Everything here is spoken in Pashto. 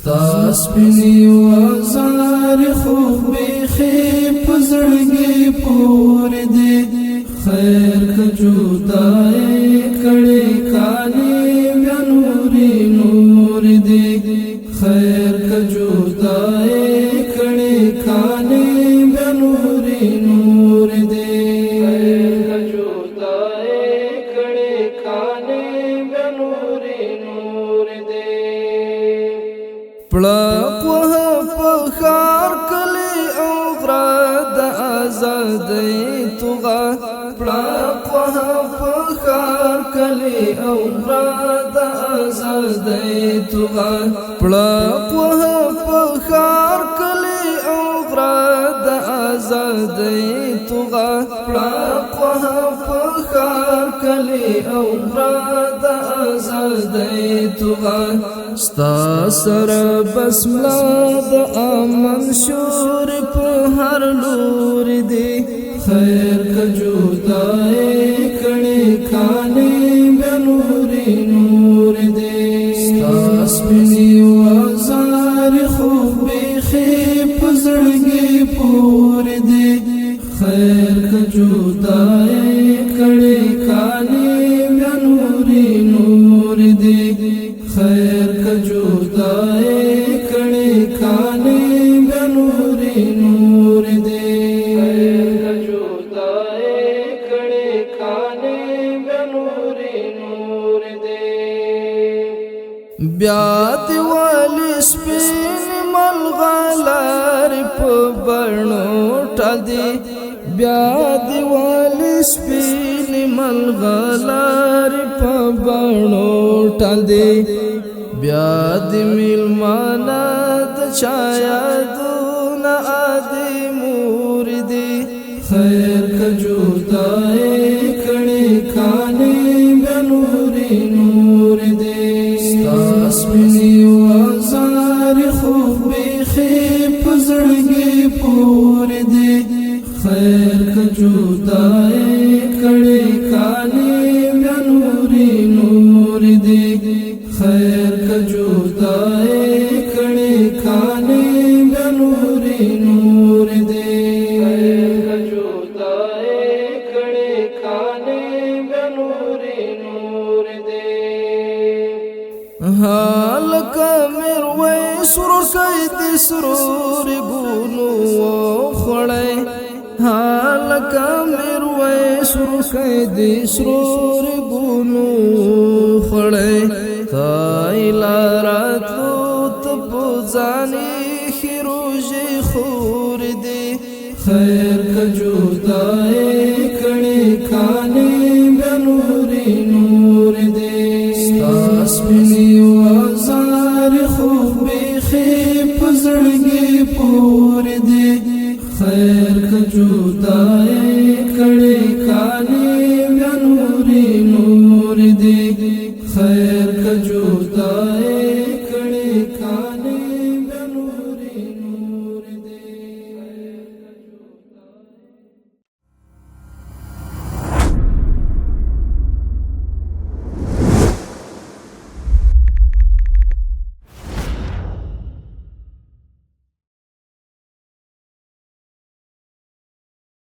ستا سپینی وزار خوب بیخی پزړګي پور دی خیر که جدای کړي کانی بیا نوري نور دی خیر که جدای کړي کانی بیا نوري نور دی خیر که جدای کړي کانی بیا نوري نور دی پړق وه په خار کلی او غره د آزادۍ توغه پړق وه په خار کلی او غره د آزادۍ توغه پړق وه په خار کلی او غره د آزادۍ توغه پړق وه په خار کلی او غره د آزادۍ توغه ستا سره بسملا د امن شور په هر لور دی خیر که جدای کړي کانی بیا نوري نور دی ستا سپینی وزار خوب بیخي پزړګي پور دی خیر که جدای کړي کانی بیا نوري نور دی خیر که جدای کړي کانی بیا نوري نور دی خیر که جدای کړي کانی بیا نوري نور دی بیا دیوالی سپین ملغلار په بڼو ټدي بیا دیوالی سپین ملغلار په بڼو ټدي بیا د میلمانا د چایا دون آدی مور دی خیر که جدای کړي کانی بیا نوري نور دی ستا سپینی وزار خوب بیخي پزړګي پور دی خیر که جدای کړي کانی بیا نوري نور دی خیر که جدای کړي کانی بیا نوري نور دی خیر که جدای کړي کانی بیا نوري نور دی حال کمر وې سر کید سرور ګونو خړای حال کمر وې سر کید سرور ګونو خړای تای لاراتو تپوزانی خیروژی خور دی خیر که جدای کړي کانی بیا نوري نور دی ستا سپینی وزار خوب بیخي پزړګي پور دی خیر که جدای کړي کانی بیا نوري نور دی خیر که